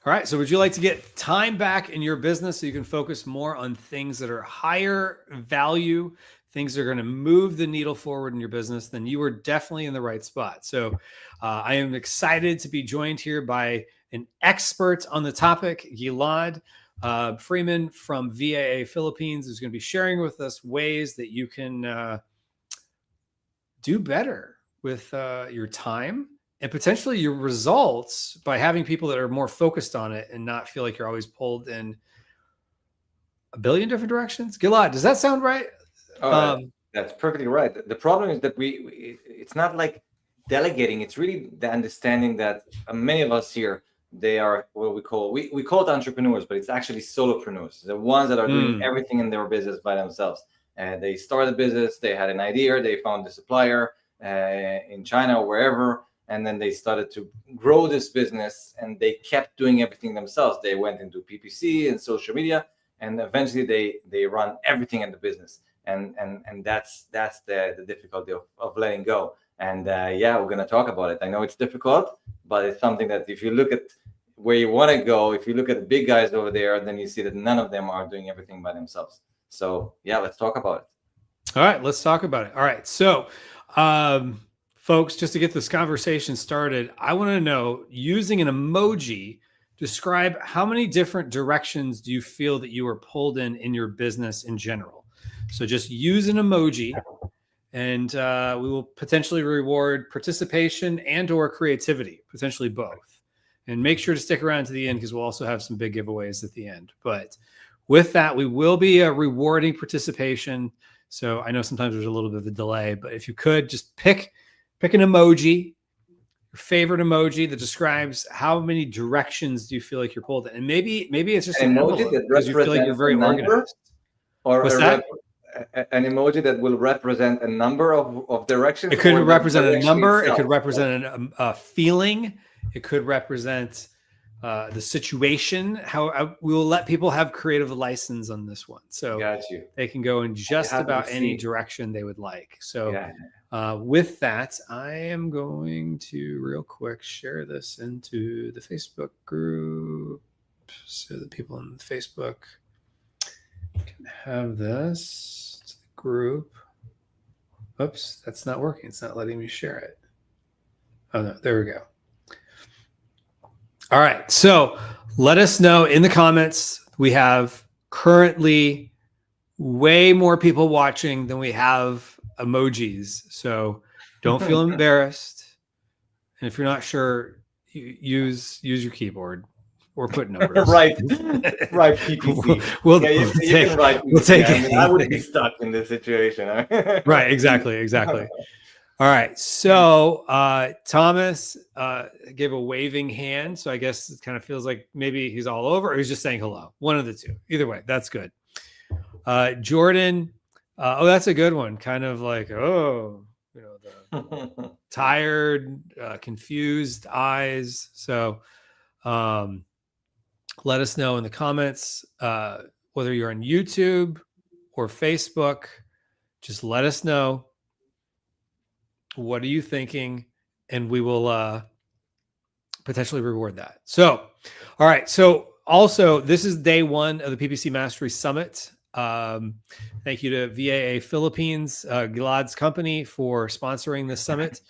All right. So would you like to get time back in your business so you can focus more on things that are higher value, things that are going to move the needle forward in your business? Then you are definitely in the right spot. So I am excited to be joined here by an expert on the topic, Gilad Freimann from VAA Philippines, who's going to be sharing with us ways that you can do better with your time and potentially your results by having people that are more focused on it and not feel like you're always pulled in a billion different directions. Gilad, does that sound right? That's perfectly right. The problem is that it's not like delegating. It's really the understanding that many of us here, they are what we call it entrepreneurs, but it's actually solopreneurs, the ones that are doing everything in their business by themselves. And they started a business, they had an idea, they found a supplier in China or wherever, and then they started to grow this business, and they kept doing everything themselves. They went into PPC and social media, and eventually they run everything in the business. And that's the difficulty of letting go. And we're going to talk about it. I know it's difficult, but it's something that if you look at where you want to go, if you look at the big guys over there, then you see that none of them are doing everything by themselves. So let's talk about it. All right, let's talk about it. All right, so folks, just to get this conversation started, I want to know, using an emoji, describe how many different directions do you feel that you are pulled in your business in general. So just use an emoji, and we will potentially reward participation and or creativity, potentially both. And make sure to stick around to the end because we'll also have some big giveaways at the end. But with that, we will be rewarding participation. So I know sometimes there's a little bit of a delay, but if you could just pick an emoji, your favorite emoji that describes how many directions do you feel like you're pulled in. And maybe it's just an emoji that because you feel like you're very organized. Or what's that? An emoji that will represent a number of directions. It could represent a number. Itself. It could represent a feeling. It could represent the situation. How we will let people have creative license on this one, so they can go in just about any direction they would like. So with that, I am going to real quick share this into the Facebook group so that people in the Facebook can have this to the group. Oops, that's not working. It's not letting me share it. Oh no, there we go. All right, so let us know in the comments. We have currently way more people watching than we have emojis, so don't feel embarrassed. And if you're not sure, use your keyboard or put numbers. Right, PPC. We'll take it. I would be stuck in this situation. Right, exactly. All right, so Thomas gave a waving hand, so I guess it kind of feels like maybe he's all over, or he's just saying hello. One of the two. Either way, that's good. Jordan, that's a good one. Kind of like, the tired, confused eyes. So let us know in the comments whether you're on YouTube or Facebook. Just let us know. What are you thinking? And we will potentially reward that. So, all right. So also, this is day one of the PPC Mastery Summit. Thank you to VAA Philippines, Gilad's company, for sponsoring this summit.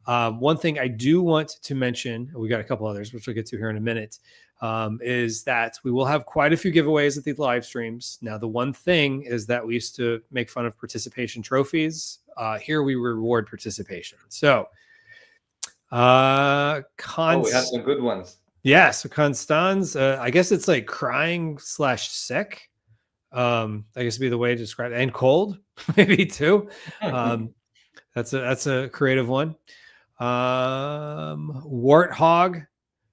One thing I do want to mention, we got a couple others, which we'll get to here in a minute, is that we will have quite a few giveaways at these live streams. Now, the one thing is that we used to make fun of participation trophies. Here we reward participation. So, we have some good ones. Yeah, so Constance, I guess it's like crying/sick. I guess would be the way to describe it. And cold, maybe too. That's a creative one. Warthog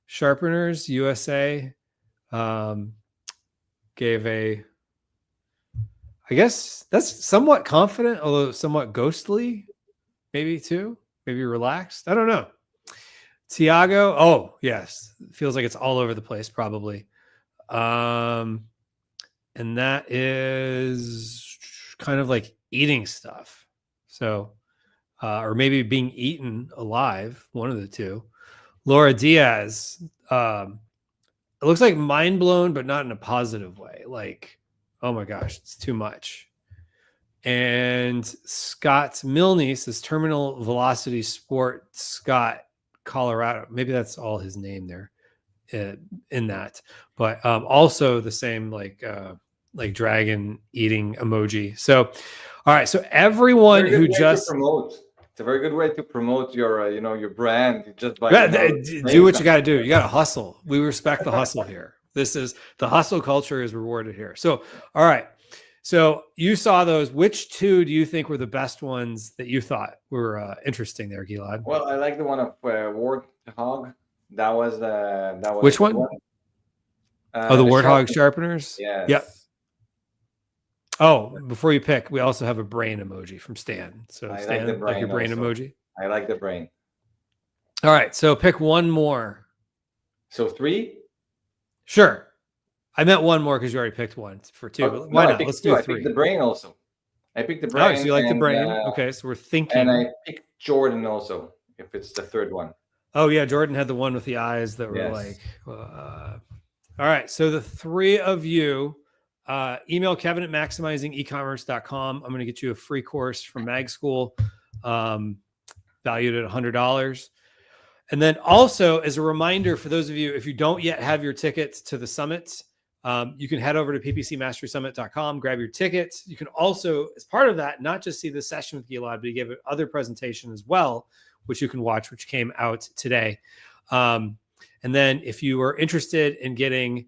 Sharpeners USA gave a, I guess that's somewhat confident, although somewhat ghostly, maybe too. Maybe relaxed. I don't know. Tiago. Oh, yes. Feels like it's all over the place, probably. And that is kind of like eating stuff. So, or maybe being eaten alive, one of the two. Laura Diaz, it looks like mind blown, but not in a positive way. Like, oh my gosh, it's too much. And Scott Milne says Terminal Velocity Sport, Scott, Colorado. Maybe that's all his name there in that. But also the same like dragon eating emoji. So, all right. So everyone who just promote. It's a very good way to promote your, your brand just by do what you got to do. You got to hustle. We respect the hustle here. This is the hustle culture is rewarded here. So, all right. So you saw those. Which two do you think were the best ones that you thought were interesting there, Gilad? Well, I like the one of Warthog. That was which one? The Warthog sharpeners. Yes. Yep. Oh, before you pick, we also have a brain emoji from Stan. So I Stan, like your brain also. emoji. I like the brain. All right, so pick one more. So 3? Sure. I meant one more because you already picked one for 2. But why not? Let's do 3. I picked the brain also. I picked the brain. Oh, so you like the brain? Okay, so we're thinking. And I picked Jordan also, if it's the third one. Oh yeah, Jordan had the one with the eyes that were like. All right, so the 3 of you. Email Kevin at maximizingecommerce.com. I'm going to get you a free course from Mag School, valued at $100. And then also, as a reminder for those of you, if you don't yet have your tickets to the summit, you can head over to ppcmasterysummit.com, grab your tickets. You can also, as part of that, not just see the session with Gilad, but you give other presentation as well, which you can watch, which came out today. And then if you are interested in getting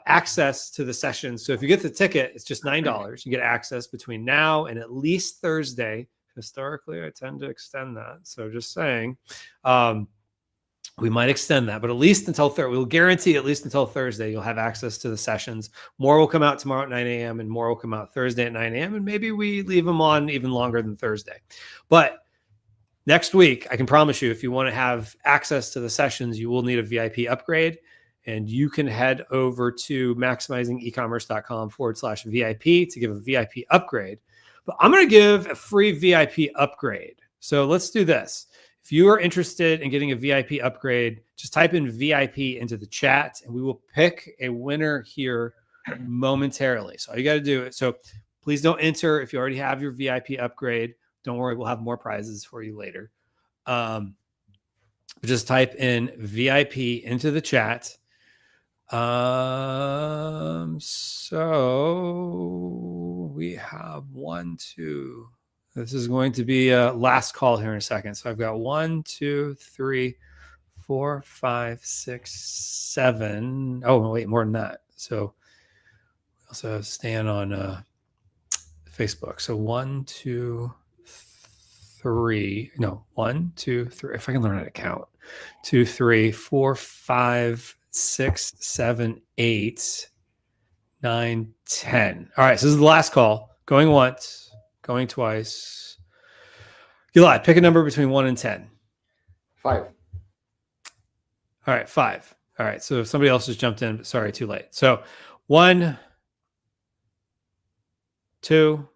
access to the session. So if you get the ticket, it's just $9. You get access between now and at least Thursday. Historically, I tend to extend that. So just saying, we might extend that, but at least until Thursday. We'll guarantee at least until Thursday, you'll have access to the sessions. More will come out tomorrow at 9 a.m. and more will come out Thursday at 9 a.m. And maybe we leave them on even longer than Thursday. But next week, I can promise you, if you want to have access to the sessions, you will need a VIP upgrade. And you can head over to maximizingecommerce.com/VIP to give a VIP upgrade. But I'm going to give a free VIP upgrade. So let's do this. If you are interested in getting a VIP upgrade, just type in VIP into the chat and we will pick a winner here momentarily. So all you got to do it. So please don't enter if you already have your VIP upgrade. Don't worry, we'll have more prizes for you later. Just type in VIP into the chat. So we have 1, 2. This is going to be a last call here in a second. So I've got 1, 2, 3, 4, 5, 6, 7. Oh, wait, more than that. So we also have Stan on Facebook. So 1, 2, 3. No, 1, 2, 3. If I can learn how to count. 2, 3, 4, 5, 6, 7, 8, 9, 10. All right, so this is the last call. Going once, going twice. Gilad, pick a number between 1 and 10. 5. All right, 5. All right, so somebody else just jumped in, but sorry, too late. So 1, 2,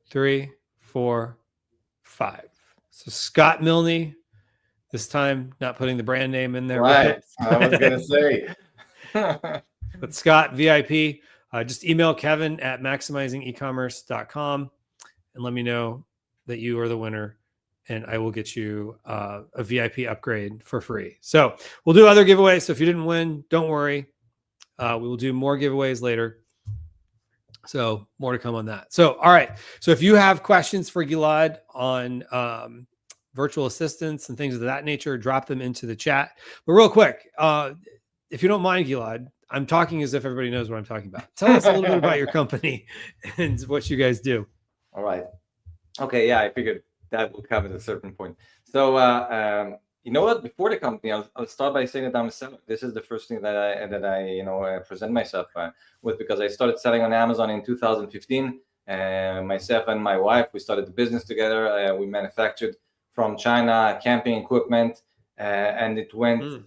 3, 4, 5. So Scott Milne. This time, not putting the brand name in there. Right. I was going to say. But Scott, VIP, just email Kevin at maximizingecommerce.com and let me know that you are the winner. And I will get you a VIP upgrade for free. So we'll do other giveaways. So if you didn't win, don't worry. We will do more giveaways later. So more to come on that. So, all right. So if you have questions for Gilad on virtual assistants and things of that nature, drop them into the chat. But real quick, if you don't mind, Gilad, I'm talking as if everybody knows what I'm talking about. Tell us a little bit about your company and what you guys do. All right. Okay. Yeah, I figured that will come at a certain point. So, you know what? Before the company, I'll start by saying that I'm a seller. This is the first thing that I present myself with, because I started selling on Amazon in 2015. Myself and my wife, we started the business together. We manufactured from China camping equipment, and it went.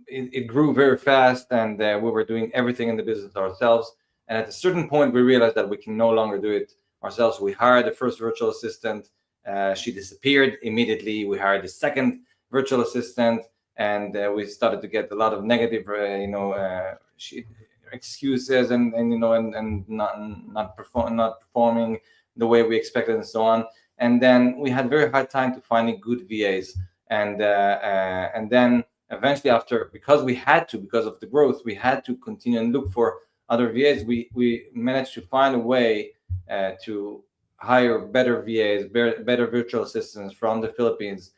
It grew very fast, and we were doing everything in the business ourselves. And at a certain point, we realized that we can no longer do it ourselves. We hired the first virtual assistant. She disappeared immediately. We hired the second virtual assistant. and we started to get a lot of negative excuses and not performing the way we expected and so on. And then we had very hard time to finding good VAs, and then eventually, because of the growth, we had to continue and look for other VAs. We managed to find a way to hire better VAs, better virtual assistants from the Philippines,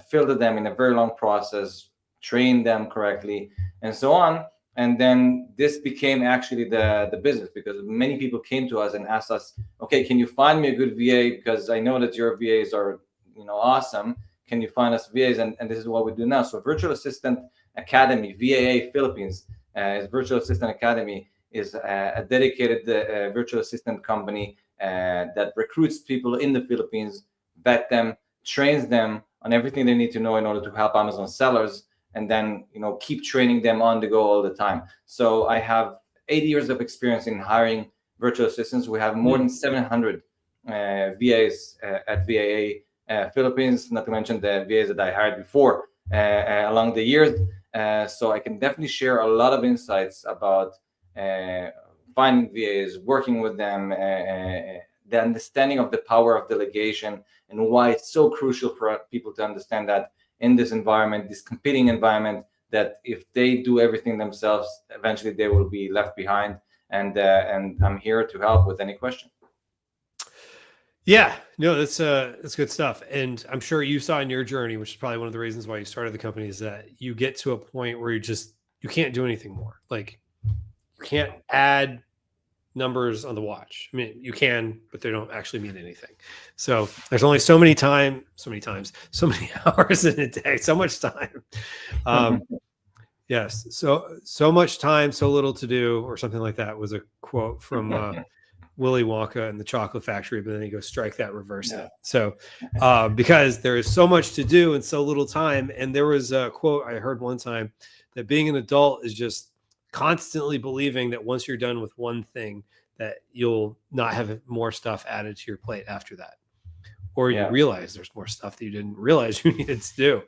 filter them in a very long process, train them correctly, and so on. And then this became actually the business, because many people came to us and asked us, okay, can you find me a good VA? Because I know that your VAs are awesome. Can you find us VAs? And this is what we do now. So Virtual Assistant Academy, VAA Philippines, is Virtual Assistant Academy, is a dedicated virtual assistant company that recruits people in the Philippines, vet them, trains them on everything they need to know in order to help Amazon sellers, and then keep training them on the go all the time. So I have 8 years of experience in hiring virtual assistants. We have more than 700 VAs at VAA Philippines, not to mention the VAs that I hired before along the years. So I can definitely share a lot of insights about finding VAs, working with them, the understanding of the power of delegation, and why it's so crucial for people to understand that in this environment, this competing environment, that if they do everything themselves, eventually they will be left behind. And I'm here to help with any question. Yeah, no, that's good stuff. And I'm sure you saw in your journey, which is probably one of the reasons why you started the company, is that you get to a point where you can't do anything more. Like, you can't add numbers on the watch. I mean, you can, but they don't actually mean anything. So there's only so many hours in a day, so much time. Yes. So much time, so little to do, or something like that was a quote from Willy Wonka and the Chocolate Factory, but then he goes, strike that, reverse it. So because there is so much to do and so little time. And there was a quote I heard one time that being an adult is just constantly believing that once you're done with one thing, that you'll not have more stuff added to your plate after that. Or you realize there's more stuff that you didn't realize you needed to do.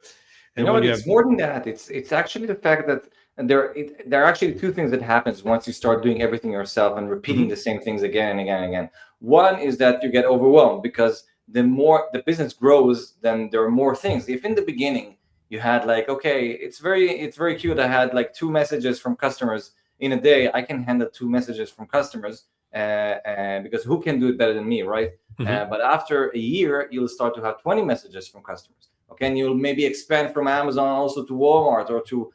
And it's more than that. It's actually the fact that there are actually two things that happens once you start doing everything yourself and repeating the same things again and again and again. One is that you get overwhelmed, because the more the business grows, then there are more things. If in the beginning you had like, okay, it's very cute, I had like 2 messages from customers in a day, I can handle 2 messages from customers because who can do it better than me, right? But after a year, you'll start to have 20 messages from customers. Okay, and you'll maybe expand from Amazon also to Walmart or to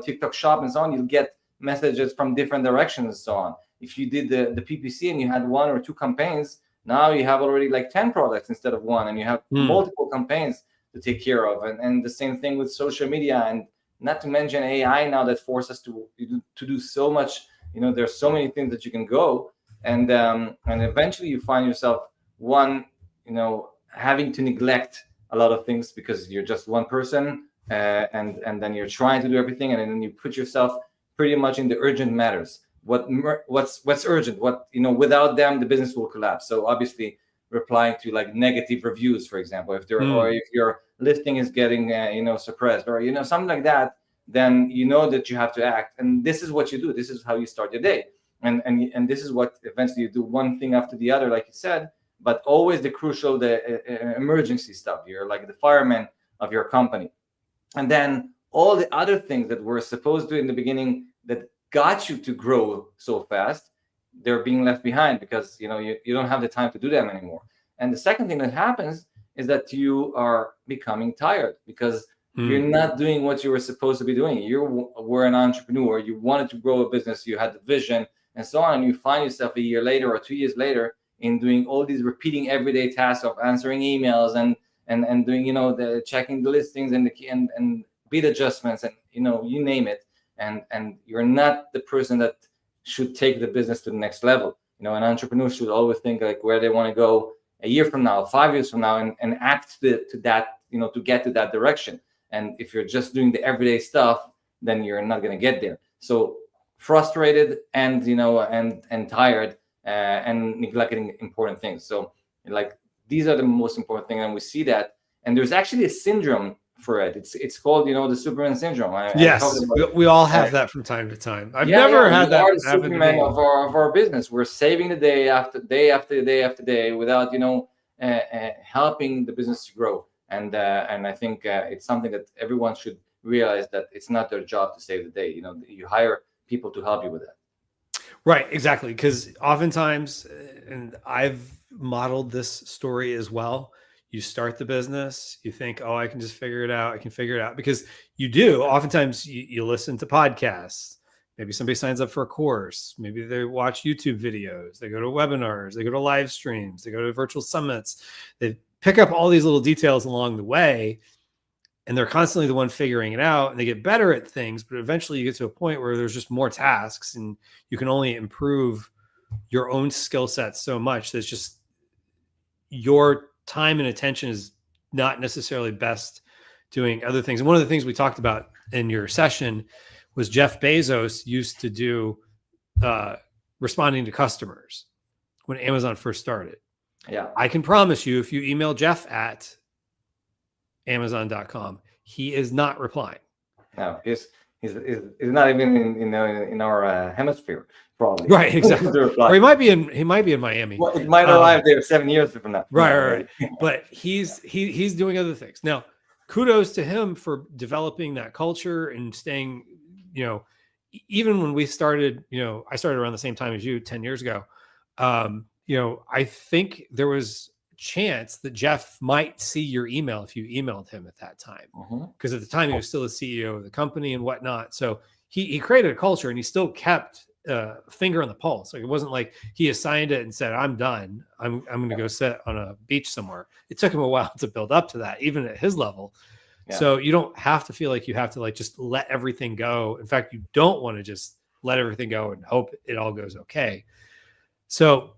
TikTok Shop and so on. You'll get messages from different directions and so on. If you did the PPC and you had 1 or 2 campaigns, now you have already like 10 products instead of 1, and you have multiple campaigns to take care of. And the same thing with social media, and not to mention AI now that forces us to do so much. There's so many things that you can go, and eventually you find yourself having to neglect a lot of things because you're just one person, and then you're trying to do everything, and then you put yourself pretty much in the urgent matters. What's urgent? Without them, the business will collapse. So obviously, replying to like negative reviews, for example, or if your listing is getting suppressed, or something like that, then that you have to act. And this is what you do. This is how you start your day, and this is what eventually you do, one thing after the other, like you said. But always the crucial, the emergency stuff. You're like the fireman of your company. And then all the other things that we're supposed to in the beginning that got you to grow so fast, they're being left behind because you don't have the time to do them anymore. And the second thing that happens is that you are becoming tired because you're not doing what you were supposed to be doing. You were an entrepreneur. You wanted to grow a business. You had the vision and so on. And you find yourself a year later or 2 years later in doing all these repeating everyday tasks of answering emails and doing the checking the listings and bid adjustments and you name it, and you're not the person that should take the business to the next level. An entrepreneur should always think like where they want to go a year from now, 5 years from now, and act to that, to get to that direction. And if you're just doing the everyday stuff, then you're not going to get there. So frustrated and and tired and neglecting important things. So like these are the most important things, and we see that. And there's actually a syndrome for it. It's called, the Superman syndrome. I Yes, talked about we all have that from time to time. I've yeah, never yeah, had we that are the happen to Superman me. of our business. We're saving the day after day after day after day without helping the business to grow. And I think it's something that everyone should realize, that it's not their job to save the day. You hire people to help you with that. Right, exactly. Because oftentimes, and I've modeled this story as well. You start the business, you think, oh, I can just figure it out. I can figure it out, because you do. Oftentimes, you listen to podcasts. Maybe somebody signs up for a course. Maybe they watch YouTube videos. They go to webinars. They go to live streams. They go to virtual summits. They pick up all these little details along the way, and they're constantly the one figuring it out, and they get better at things. But eventually you get to a point where there's just more tasks, and you can only improve your own skill set so much that it's just your time and attention is not necessarily best doing other things. And one of the things we talked about in your session was Jeff Bezos used to do responding to customers when Amazon first started. Yeah, I can promise you, if you email Jeff at Amazon.com, he is not replying. no, he's not even in our hemisphere, probably. Right, exactly. Or he might be in Miami. Well, it might arrive there 7 years from now. Right. But he's doing other things. Now, kudos to him for developing that culture and staying, even when we started, I started around the same time as you 10 years ago. I think there was chance that Jeff might see your email if you emailed him at that time, because at the time he was still the CEO of the company and whatnot. So he created a culture, and he still kept a finger on the pulse. Like, it wasn't like he assigned it and said, I'm done. I'm going to go sit on a beach somewhere. It took him a while to build up to that, even at his level. Yeah. So you don't have to feel like you have to just let everything go. In fact, you don't want to just let everything go and hope it all goes okay. So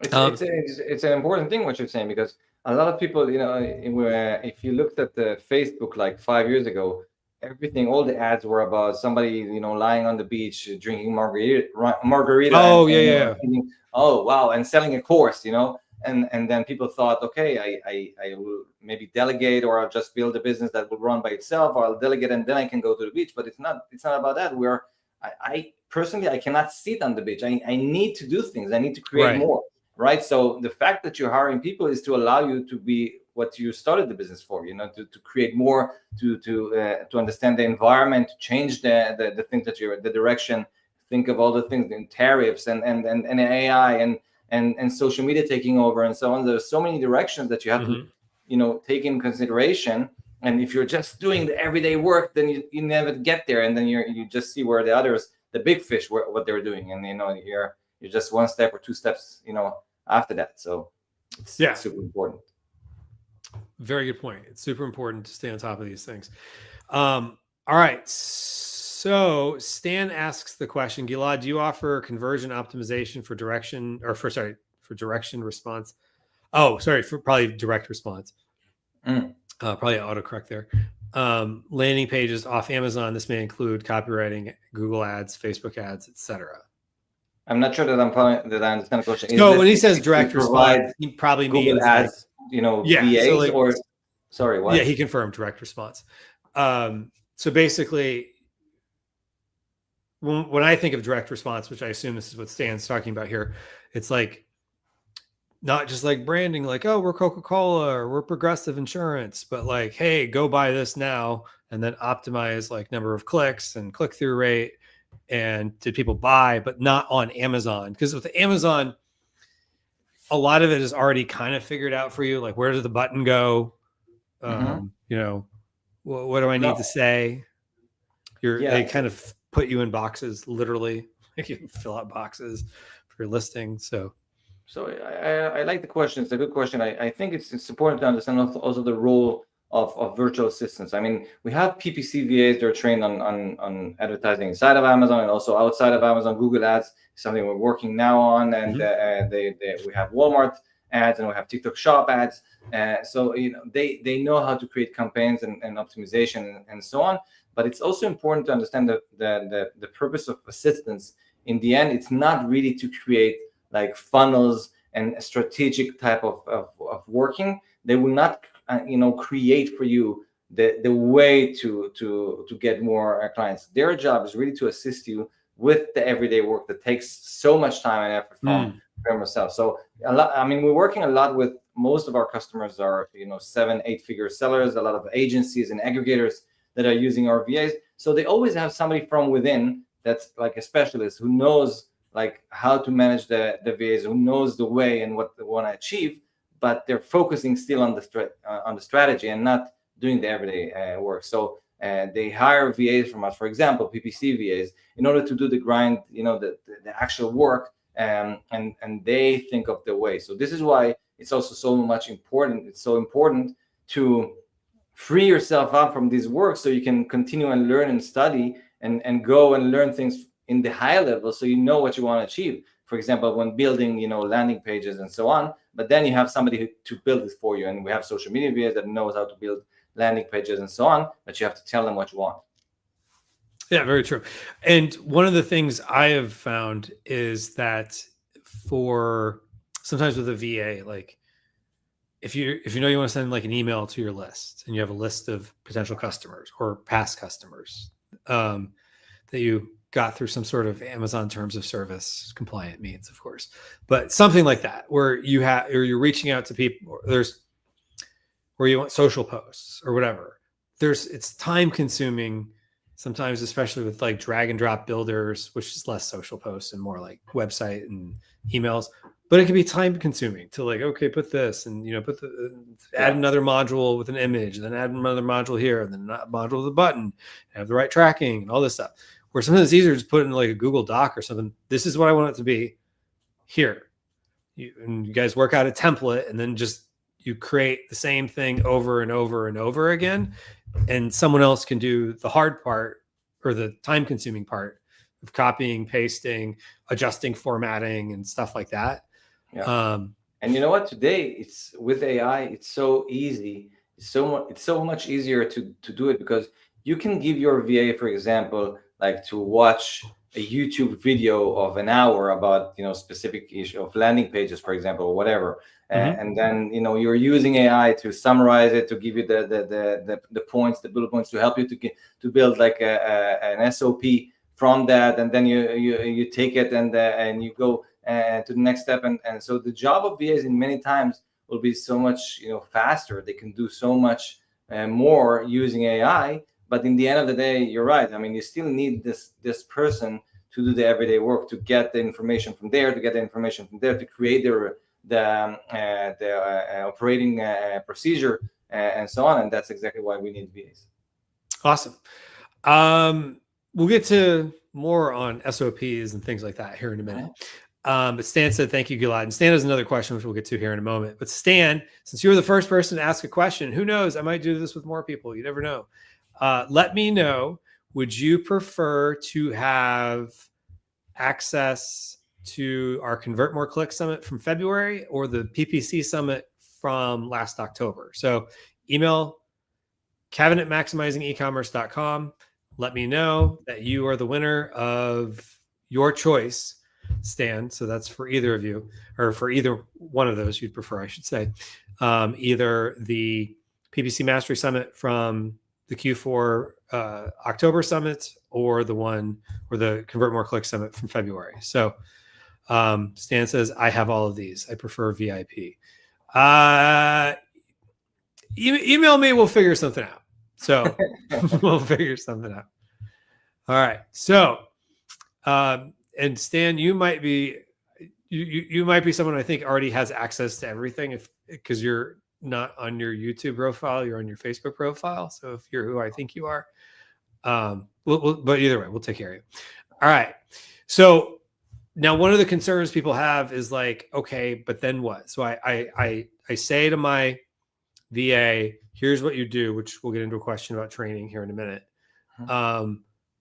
it's an important thing what you're saying, because a lot of people, if you looked at the Facebook like 5 years ago, everything, all the ads were about somebody, lying on the beach drinking margarita. Oh, yeah. Oh, wow, and selling a course, and then people thought, okay, I will maybe delegate, or I'll just build a business that will run by itself, or I'll delegate and then I can go to the beach. But it's not about that. I personally, I cannot sit on the beach. I need to do things. I need to create more. Right. So the fact that you're hiring people is to allow you to be what you started the business for, to create more, to understand the environment, to change the things that the direction, think of all the things in tariffs and AI and social media taking over and so on. There's so many directions that you have to, take in consideration. And if you're just doing the everyday work, then you never get there. And then you just see where the others, the big fish, what they're doing. And, you're just one step or two steps, after that. So it's super important. Very good point. It's super important to stay on top of these things. All right. So Stan asks the question, Gilad, do you offer conversion optimization for direction response? Oh, sorry, for probably direct response. Probably autocorrect there. Landing pages off Amazon. This may include copywriting, Google ads, Facebook ads, etc. I'm not sure that I understand the question. So when he says direct response, he probably Google means ads, VAs, or sorry, what? Yeah, he confirmed direct response. So basically, when I think of direct response, which I assume this is what Stan's talking about here, it's like not just like branding, like, oh, we're Coca-Cola or we're Progressive Insurance, but like, hey, go buy this now, and then optimize like number of clicks and click-through rate. And did people buy, but not on Amazon? Because with Amazon, a lot of it is already kind of figured out for you. Like, where does the button go? What do I need to say? They kind of put you in boxes, literally. You fill out boxes for your listing. So I like the question. It's a good question. I think it's important to understand also the role of virtual assistants. I mean, we have PPC VAs that are trained on advertising inside of Amazon and also outside of Amazon. Google ads is something we're working now on, and we have Walmart ads and we have TikTok shop ads. So they know how to create campaigns and optimization and so on. But it's also important to understand the purpose of assistance. In the end, it's not really to create like funnels and a strategic type of working. They will not create for you the way to get more clients. Their job is really to assist you with the everyday work that takes so much time and effort from yourself. So a lot, I mean, we're working a lot with, most of our customers are 7-8 figure sellers, a lot of agencies and aggregators that are using our VAs. So they always have somebody from within that's like a specialist who knows like how to manage the VAs, who knows the way and what they want to achieve, but they're focusing still on the strategy and not doing the everyday work. So they hire VAs from us, for example, PPC VAs, in order to do the grind, the actual work, and they think of the way. So this is why it's also so much important. It's so important to free yourself up from this work so you can continue and learn and study and go and learn things in the high level, so you know what you want to achieve. For example, when building landing pages and so on, but then you have somebody to build this for you, and we have social media VAs that knows how to build landing pages and so on, but you have to tell them what you want. Yeah, very true. And one of the things I have found is that for sometimes with a VA, like if you know you want to send like an email to your list and you have a list of potential customers or past customers that you got through some sort of Amazon terms of service compliant means, of course, but something like that where you have, or you're reaching out to people, or there's where you want social posts or whatever. It's time consuming sometimes, especially with like drag and drop builders, which is less social posts and more like website and emails. But it can be time consuming to like, okay, put this and add another module with an image, and then add another module here, and then a module with a button, have the right tracking and all this stuff. Where sometimes it's easier to just put in like a Google Doc or something. This is what I want it to be here. And you guys work out a template, and then just you create the same thing over and over and over again. And someone else can do the hard part, or the time consuming part of copying, pasting, adjusting formatting and stuff like that. Yeah. And you know what? Today, it's with AI, it's so easy. It's so much easier to do it, because you can give your VA, for example, like to watch a YouTube video of an hour about specific issue of landing pages, for example, or whatever. And then you're using AI to summarize it, to give you the points, the bullet points, to help you to build like an SOP from that, and then you take it and you go to the next step, and so the job of VAs in many times will be so much faster. They can do so much more using AI. But in the end of the day, you're right. I mean, you still need this person to do the everyday work, to get the information from there, to create the operating procedure and so on. And that's exactly why we need VAs. Awesome. We'll get to more on SOPs and things like that here in a minute. But Stan said, thank you, Gilad. And Stan has another question, which we'll get to here in a moment. But Stan, since you were the first person to ask a question, who knows? I might do this with more people. You never know. Let me know. Would you prefer to have access to our Convert More Click Summit from February, or the PPC Summit from last October? So email Kevin@maximizingecommerce.com. Let me know that you are the winner of your choice, Stan. So that's for either of you, or for either one of those you'd prefer, I should say. Either the PPC Mastery Summit from the Q4 October Summit, or the one, or the Convert More Click Summit from February. So Stan says, I have all of these. I prefer VIP. Email me. We'll figure something out. So we'll figure something out. All right. So, and Stan, you might be someone I think already has access to everything, because you're not on your YouTube profile, you're on your Facebook profile. So if you're who I think you are, but either way, we'll take care of you. All right. So now one of the concerns people have is like, okay, but then what? So I say to my VA, here's what you do, which we'll get into a question about training here in a minute.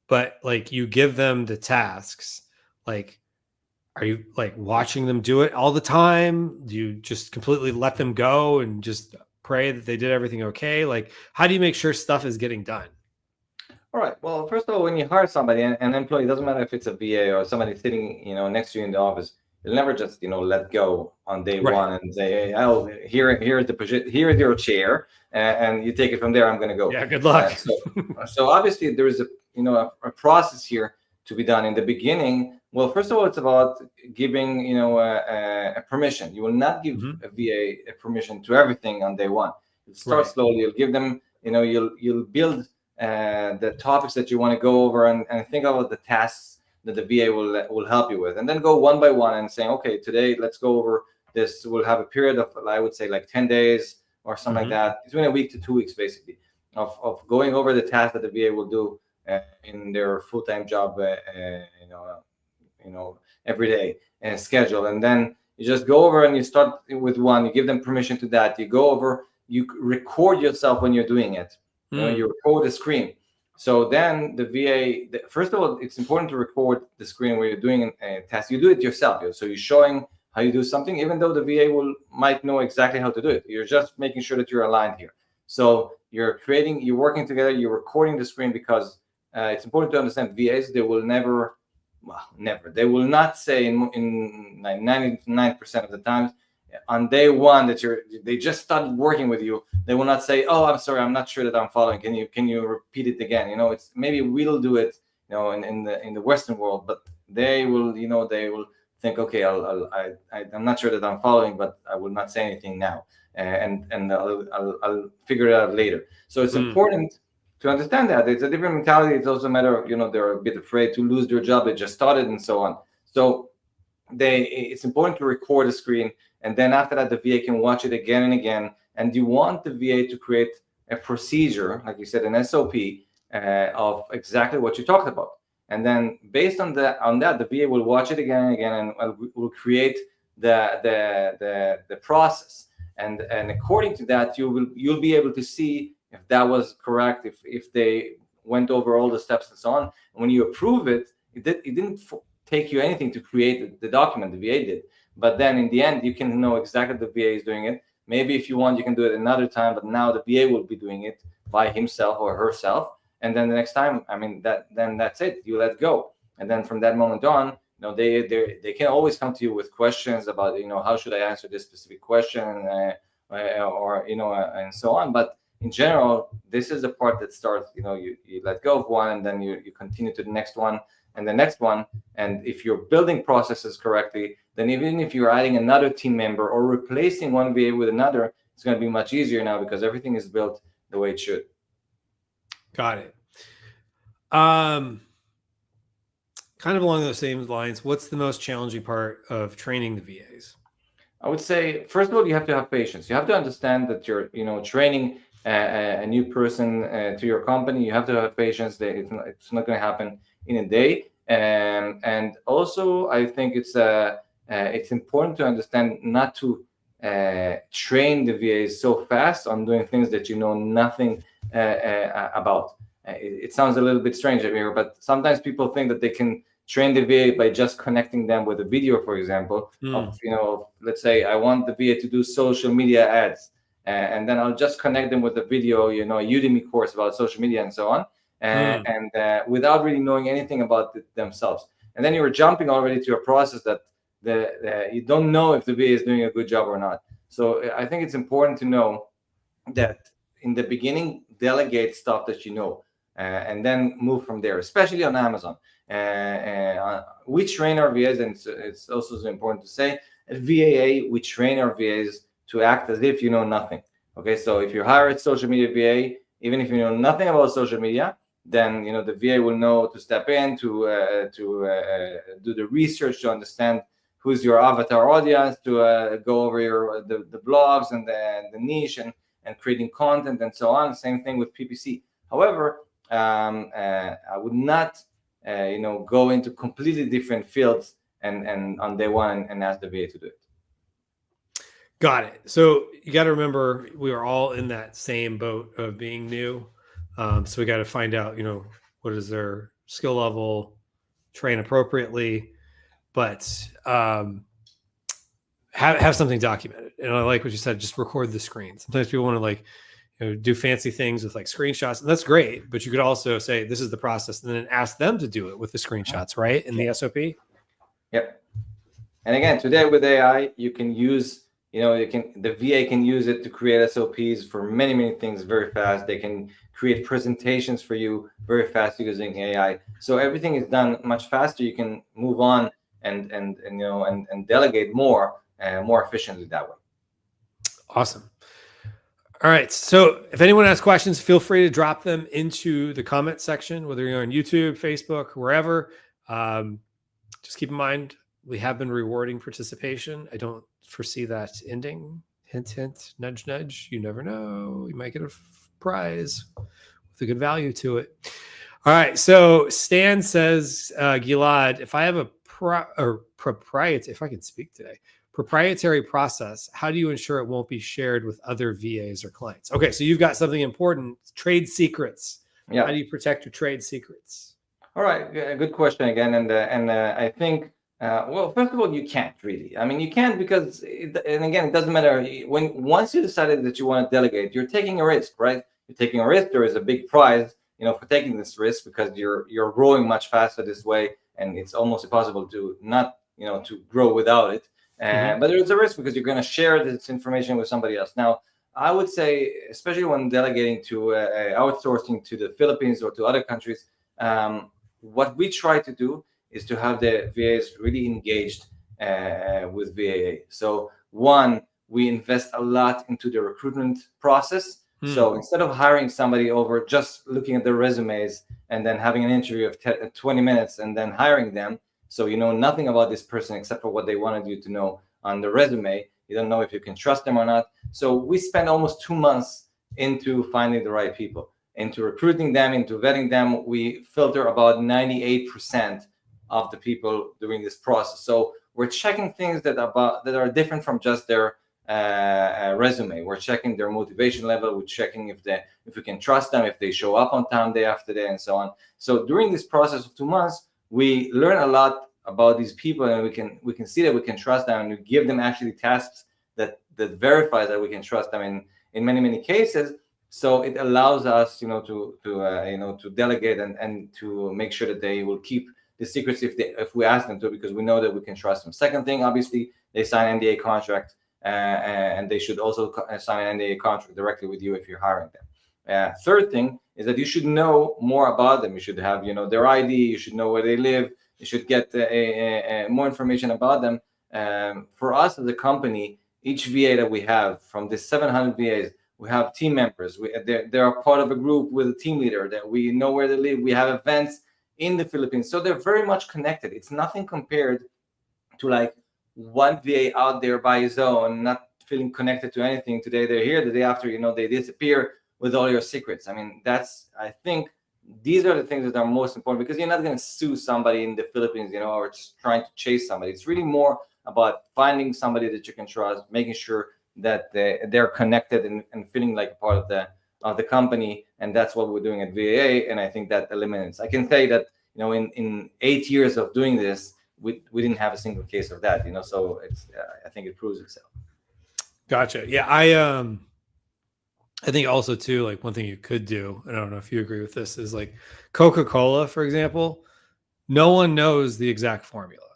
But like, you give them the tasks, like, are you like watching them do it all the time? Do you just completely let them go and just pray that they did everything okay? Like, how do you make sure stuff is getting done? All right. Well, first of all, when you hire somebody, an employee, doesn't matter if it's a VA or somebody sitting, next to you in the office, You'll never just let go on day Right. one and say, hey, oh, here's the position, here's your chair, and you take it from there. I'm going to go. Yeah. Good luck. So obviously there is a process here to be done in the beginning. Well, first of all, it's about giving a permission. You will not give a VA a permission to everything on day one. You'll start slowly. You'll give them, you'll build the topics that you want to go over, and think about the tasks that the VA will help you with, and then go one by one and saying, okay, today let's go over this. We'll have a period of, I would say, like 10 days or something like that, between a week to 2 weeks, basically, of going over the tasks that the VA will do in their full-time job, every day and schedule. And then you just go over and you start with one. You give them permission to that. You go over. You record yourself when you're doing it. You record the screen. So then the VA, first of all, it's important to record the screen where you're doing a task. You do it yourself. So you're showing how you do something, even though the VA might know exactly how to do it. You're just making sure that you're aligned here. So you're working together, you're recording the screen, because it's important to understand VAs, they will never, they will not say in 99% of the times, on day one that they just started working with you, they will not say, oh, I'm sorry, I'm not sure that I'm following. Can you repeat it again? It's maybe we'll do it, in the Western world, but they will, they will think, okay, I'm not sure that I'm following, but I will not say anything now, and I'll figure it out later. So it's important to understand that it's a different mentality. It's also a matter of, they're a bit afraid to lose their job. They just started and so on. So it's important to record the screen, and then after that the VA can watch it again and again. And you want the VA to create a procedure, like you said, an SOP of exactly what you talked about. And then based on that, the VA will watch it again and again, and will create the process. And according to that, you'll be able to see if that was correct, if they went over all the steps and so on. And when you approve it, it didn't take you anything to create the document. The VA did. But then in the end, you can know exactly the VA is doing it. Maybe if you want, you can do it another time, but now the VA will be doing it by himself or herself. And then the next time, then that's it. You let go. And then from that moment on, they can always come to you with questions about, how should I answer this specific question, or and so on. But in general, this is the part that starts, you let go of one, and then you continue to the next one and the next one. And if you're building processes correctly, then even if you're adding another team member or replacing one VA with another, it's going to be much easier now, because everything is built the way it should. Got it. Kind of along those same lines, what's the most challenging part of training the VAs? I would say, first of all, you have to have patience. You have to understand that you're, training a new person to your company. You have to have patience. It's not going to happen in a day. And also, I think it's important to understand not to train the VAs so fast on doing things that you know nothing about. It sounds a little bit strange here, but sometimes people think that they can train the VA by just connecting them with a video, for example, of, let's say I want the VA to do social media ads, and then I'll just connect them with a video, a Udemy course about social media and so on, and without really knowing anything about themselves. And then you're jumping already to a process that you don't know if the VA is doing a good job or not. So I think it's important to know that in the beginning, delegate stuff that and then move from there, especially on Amazon. We train our VAs, and it's also important to say, at VAA, we train our VAs to act as if you know nothing. Okay, so if you hire a social media VA, even if you know nothing about social media, then the VA will know to step in to do the research to understand who's your avatar audience, to go over the blogs and the niche and creating content and so on. Same thing with PPC. However, I would not go into completely different fields and on day one and ask the VA to do it. Got it. So you got to remember, we are all in that same boat of being new. So we got to find out, what is their skill level, train appropriately, but have something documented. And I like what you said, just record the screen. Sometimes people want to do fancy things with screenshots, and that's great, but you could also say, this is the process, and then ask them to do it with the screenshots, right? In the SOP. Yep. And again, today with AI, you can use, the VA can use it to create SOPs for many things very fast. They can create presentations for you very fast using AI. So everything is done much faster. You can move on and delegate more efficiently that way. Awesome. All right. So if anyone has questions, feel free to drop them into the comment section, whether you're on YouTube, Facebook, wherever. Just keep in mind, we have been rewarding participation. I don't foresee that ending. Hint, hint, nudge, nudge. You never know. You might get a prize with a good value to it. All right. So Stan says, Gilad, if I have a proprietary, if I can speak today, proprietary process, how do you ensure it won't be shared with other VAs or clients? Okay, so you've got something important, trade secrets. Yeah. How do you protect your trade secrets? All right, good question again. And I think, well, first of all, you can't really. I mean, you can't because, and again, it doesn't matter. Once you decided that you want to delegate, you're taking a risk, right? You're taking a risk. There is a big prize, for taking this risk because you're growing much faster this way, and it's almost impossible to not, to grow without it. But there's a risk because you're going to share this information with somebody else. Now, I would say, especially when delegating to outsourcing to the Philippines or to other countries, what we try to do is to have the VAs really engaged with VAA. So one, we invest a lot into the recruitment process. So instead of hiring somebody over just looking at their resumes and then having an interview of 20 minutes and then hiring them, so you know nothing about this person except for what they wanted you to know on the resume. You don't know if you can trust them or not. So we spend almost 2 months into finding the right people, into recruiting them, into vetting them. We filter about 98% of the people during this process. So we're checking things that are different from just their resume. We're checking their motivation level. We're checking if we can trust them, if they show up on time day after day, and so on. So during this process of 2 months, we learn a lot about these people, and we can see that we can trust them, and we give them actually tasks that verifies that we can trust them in many cases. So it allows us, to delegate and to make sure that they will keep the secrets if we ask them to, because we know that we can trust them. Second thing, obviously, they sign NDA contract, and they should also sign an NDA contract directly with you if you're hiring them. Third thing is that you should know more about them. You should have, their ID. You should know where they live. You should get more information about them. For us as a company, each VA that we have, from the 700 VAs, we have team members. They're part of a group with a team leader that we know where they live. We have events in the Philippines. So they're very much connected. It's nothing compared to like one VA out there by his own, not feeling connected to anything. Today they're here, the day after, they disappear with all your secrets. I mean, I think these are the things that are most important, because you're not going to sue somebody in the Philippines, or just trying to chase somebody. It's really more about finding somebody that you can trust, making sure that they're connected and feeling like a part of the company. And that's what we're doing at VAA. And I think that eliminates. I can say that, in 8 years of doing this, we didn't have a single case of that, so it's I think it proves itself. Gotcha. Yeah. I think also too, like one thing you could do, and I don't know if you agree with this, is like Coca-Cola, for example, no one knows the exact formula,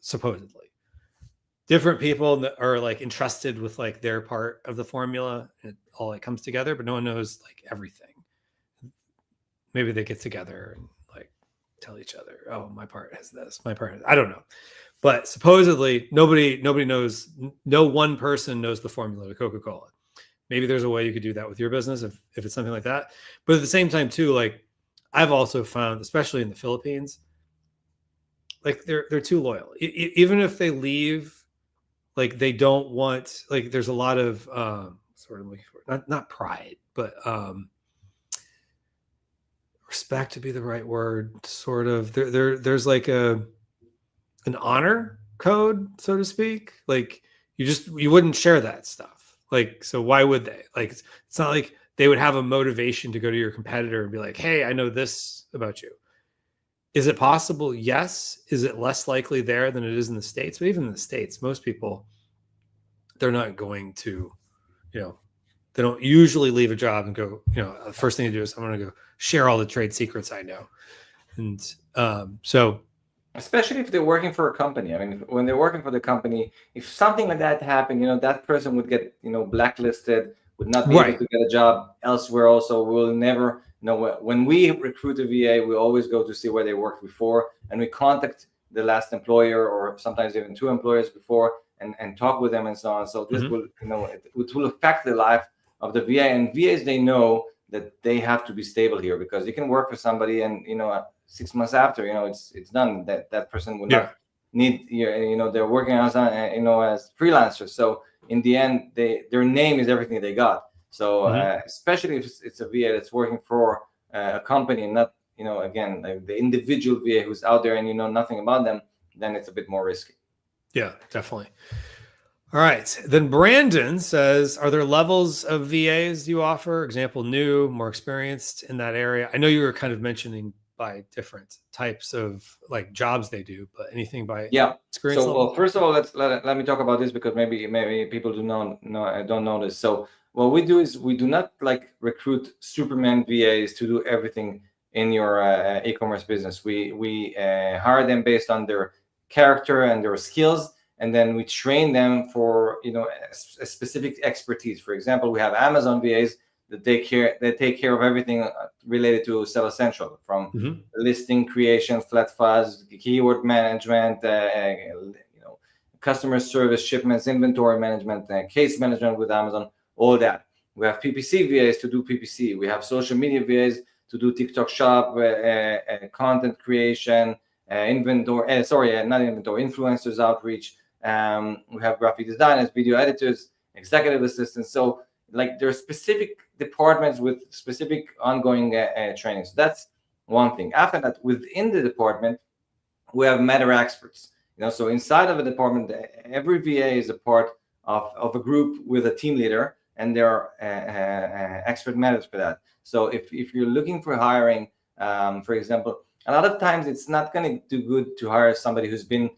supposedly. Different people that are like entrusted with like their part of the formula, and all it comes together, but no one knows like everything. Maybe they get together and like tell each other, oh, my part has this, my part has, I don't know. But supposedly nobody knows, no one person knows the formula to Coca-Cola. Maybe there's a way you could do that with your business if it's something like that. But at the same time too, like I've also found, especially in the Philippines, like they're too loyal. Even if they leave, like they don't want, like there's a lot of sort of looking for, not pride, but respect to be the right word, sort of. There's like an honor code, so to speak. Like you wouldn't share that stuff. Like, so why would they? Like, it's not like they would have a motivation to go to your competitor and be like, hey, I know this about you. Is it possible? Yes. Is it less likely there than it is in the States? But even in the States, most people, they're not going to, they don't usually leave a job and go, the first thing to do is I'm going to go share all the trade secrets I know. And so especially if they're working for a company. I mean, when they're working for the company, if something like that happened, that person would get, blacklisted, would not be able to get a job elsewhere. Also, we'll never, when we recruit a VA, we always go to see where they worked before, and we contact the last employer, or sometimes even 2 employers before, and talk with them and so on. So this will, it will affect the life of the VA, and VAs, they know that they have to be stable here, because you can work for somebody and 6 months after it's done, that person will not need they're working as as freelancers. So in the end, their name is everything they got. So especially if it's a VA that's working for a company, and not again, like the individual VA who's out there and you know nothing about them, then it's a bit more risky. Yeah, definitely. All right. Then Brandon says, are there levels of VAs you offer? Example, new, more experienced in that area? I know you were kind of mentioning by different types of like jobs they do, but anything by experience level? Well, first of all, let me talk about this, because maybe people don't know this. So what we do is we do not like recruit Superman VAs to do everything in your e-commerce business. We hire them based on their character and their skills, and then we train them for a specific expertise. For example, we have Amazon VAs that take care of everything related to Seller Central, from listing creation, flat files, keyword management, customer service, shipments, inventory management, case management with Amazon, all that. We have PPC VAs to do PPC. We have social media VAs to do TikTok Shop, content creation, influencers outreach. We have graphic designers, video editors, executive assistants. So like there are specific departments with specific ongoing training. So that's one thing. After that, within the department, we have matter experts. So inside of a department, every VA is a part of a group with a team leader, and there are expert matters for that. So if you're looking for hiring, for example, a lot of times it's not going to do good to hire somebody who's been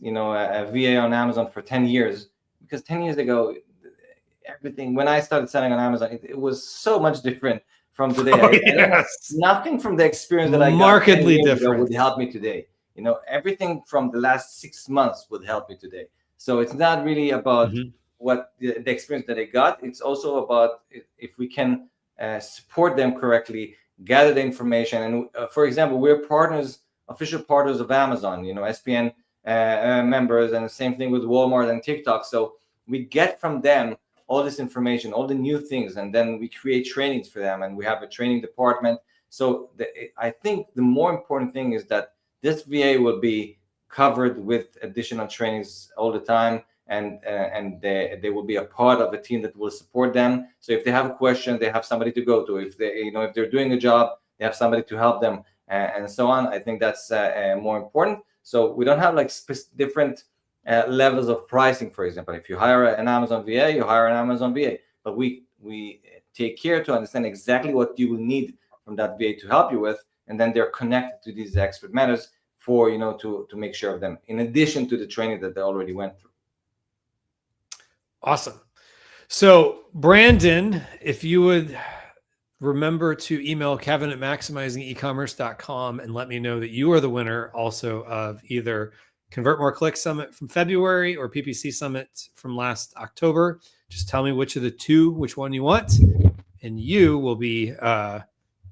a VA on Amazon for 10 years, because 10 years ago, everything, when I started selling on Amazon, it was so much different from today. Nothing from the experience that I got markedly 10 years different ago would help me today. Everything from the last 6 months would help me today. So it's not really about what the experience that I got. It's also about if we can support them correctly, gather the information. And for example, we're official partners of Amazon, SPN members, and the same thing with Walmart and TikTok. So we get from them all this information, all the new things, and then we create trainings for them, and we have a training department. So I think the more important thing is that this VA will be covered with additional trainings all the time, and they will be a part of a team that will support them. So if they have a question, they have somebody to go to. If they're doing a job, they have somebody to help them, and so on. I think that's more important. So we don't have like different levels of pricing. For example, if you hire an Amazon VA, you hire an Amazon VA, but we take care to understand exactly what you will need from that VA to help you with, and then they're connected to these expert matters for to make sure of them, in addition to the training that they already went through. Awesome. So Brandon, if you would remember to email Kevin at maximizingecommerce.com and let me know that you are the winner also of either Convert More Click Summit from February or PPC Summit from last October. Just tell me which one you want, and you will be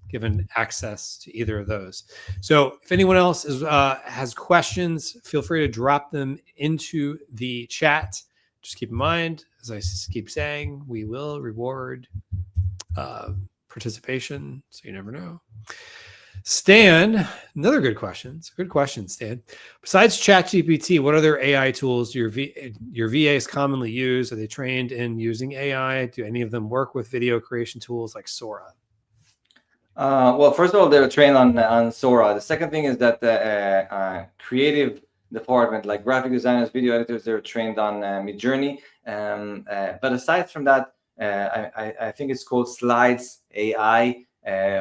given access to either of those. So if anyone else has questions, feel free to drop them into the chat. Just keep in mind, as I keep saying, we will reward participation, so you never know. Stan, another good question. It's a good question, Stan. Besides ChatGPT, what other AI tools do your VAs commonly use? Are they trained in using AI? Do any of them work with video creation tools like Sora? Well, first of all, they're trained on Sora. The second thing is that the creative department, like graphic designers, video editors, they're trained on Midjourney. But aside from that, I think it's called Slides AI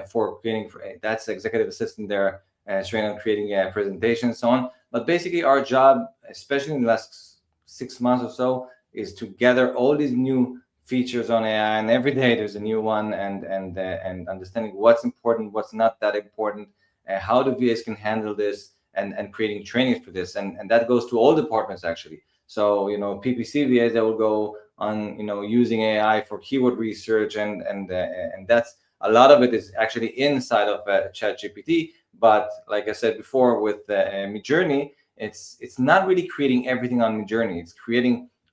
for creating. That's executive assistant there, trained on creating presentations and so on. But basically, our job, especially in the last 6 months or so, is to gather all these new features on AI, and every day there's a new one, and understanding what's important, what's not that important, how the VAs can handle this, and creating trainings for this, and that goes to all departments actually. So PPC VAs that will go on using AI for keyword research, and that's a lot of it is actually inside of ChatGPT. But like I said before, with Midjourney, it's not really creating everything on Midjourney. It's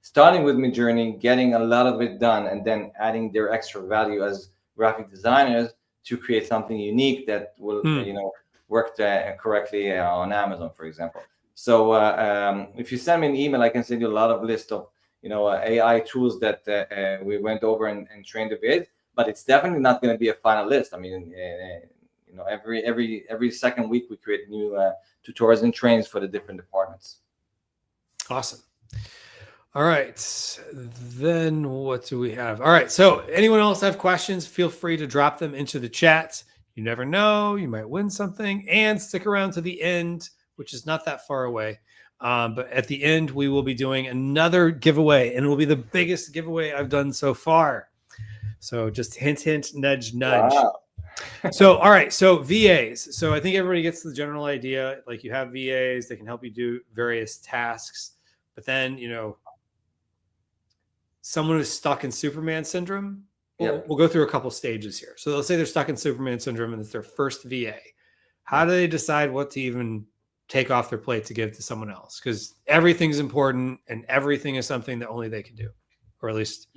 starting with Midjourney, getting a lot of it done, and then adding their extra value as graphic designers to create something unique that will work correctly on Amazon, for example. So if you send me an email, I can send you a lot of list of AI tools that we went over and trained the VAs. But it's definitely not going to be a final list. I mean, every second week we create new tutorials and trainings for the different departments. Awesome. All right. Then what do we have? All right. So anyone else have questions? Feel free to drop them into the chat. You never know, you might win something. And stick around to the end, which is not that far away. But at the end, we will be doing another giveaway, and it will be the biggest giveaway I've done so far. So just hint, hint, nudge, nudge. Wow. So, all right. So VAs. So I think everybody gets the general idea. Like, you have VAs, they can help you do various tasks. But then, someone who's stuck in Superman syndrome, we'll go through a couple stages here. So let's say they're stuck in Superman syndrome and it's their first VA. How do they decide what to even take off their plate to give to someone else? Because everything's important and everything is something that only they can do. Or at least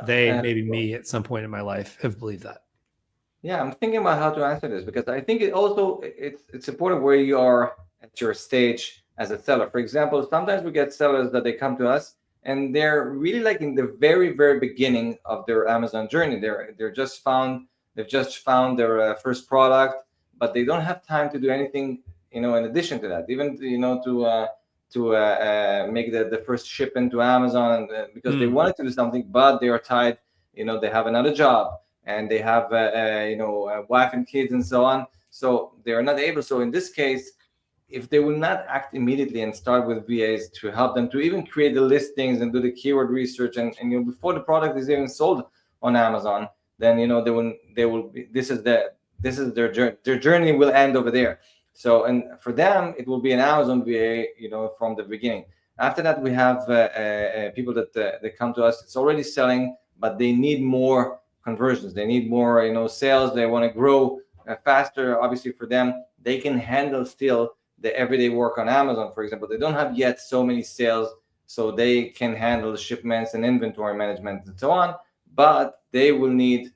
maybe me at some point in my life have believed that. Yeah, I'm thinking about how to answer this, because I think it's important where you are at your stage as a seller. For example, sometimes we get sellers that they come to us and they're really like in the very, very beginning of their Amazon journey. They've just found their first product, but they don't have time to do anything, in addition to that, even to make the first shipment to Amazon, because they wanted to do something, but they are tied. They have another job and they have a wife and kids and so on. So they are not able. So in this case, if they will not act immediately and start with VAs to help them to even create the listings and do the keyword research, and before the product is even sold on Amazon, then they will be, this is their journey. Their journey will end over there. So, and for them, it will be an Amazon VA, from the beginning. After that, we have people that come to us. It's already selling, but they need more conversions. They need more, sales. They want to grow faster. Obviously, for them, they can handle still the everyday work on Amazon, for example. They don't have yet so many sales, so they can handle the shipments and inventory management and so on. But they will need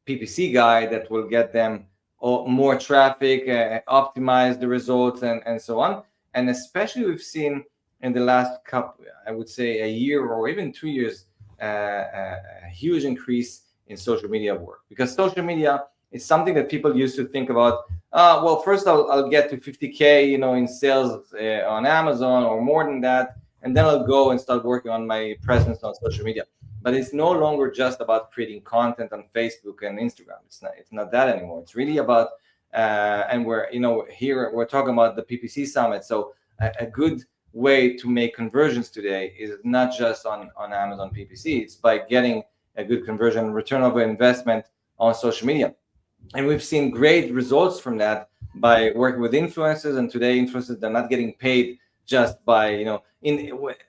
PPC guy that will get them more traffic, optimize the results, and so on. And especially we've seen in the last couple, I would say a year or even 2 years, a huge increase in social media work, because social media is something that people used to think about. Well, first I'll get to 50K, in sales on Amazon or more than that, and then I'll go and start working on my presence on social media. But it's no longer just about creating content on Facebook and Instagram. It's not that anymore. It's really about, and we're here we're talking about the PPC summit. So a good way to make conversions today is not just on Amazon PPC. It's by getting a good conversion return over investment on social media. And we've seen great results from that by working with influencers. And today, influencers, they're not getting paid just by,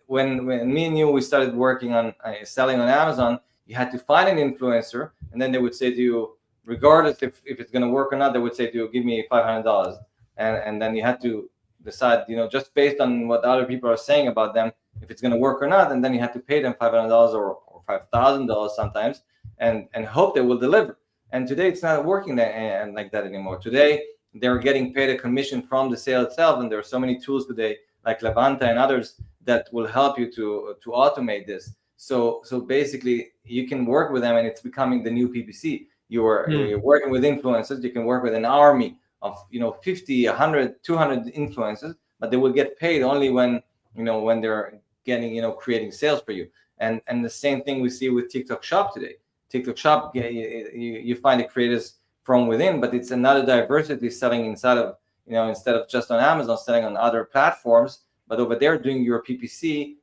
when me and you, we started working on selling on Amazon, you had to find an influencer, and then they would say to you, regardless if it's going to work or not, they would say to you, give me $500. And then you had to decide, just based on what other people are saying about them, if it's going to work or not. And then you have to pay them $500 or $5,000 sometimes, and hope they will deliver. And today it's not working like that anymore. Today they're getting paid a commission from the sale itself, and there are so many tools today like Levanta and others that will help you to automate this. So basically you can work with them, and it's becoming the new PPC. You're working with influencers. You can work with an army of 50, 100, 200 influencers, but they will get paid only when they're getting creating sales for you. And the same thing we see with TikTok Shop today. TikTok Shop, you find the creators from within, but it's another diversity selling inside of, instead of just on Amazon, selling on other platforms, but over there doing your PPC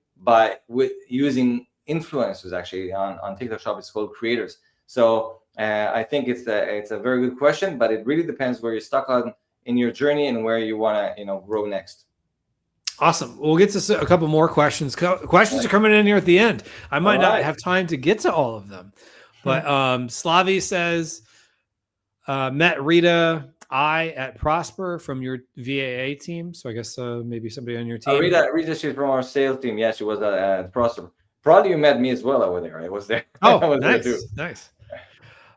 with using influencers. Actually on TikTok Shop, it's called creators. So I think it's a very good question, but it really depends where you're stuck on in your journey and where you want to grow next. Awesome. We'll get to a couple more questions. Questions are coming in here at the end. I might not have time to get to all of them, but Slavi says, met Rita at Prosper from your VAA team. So I guess maybe somebody on your team. Rita, she's from our sales team. Yeah, she was at Prosper. Probably you met me as well over there. I was there. Oh, I was nice, there too. Nice.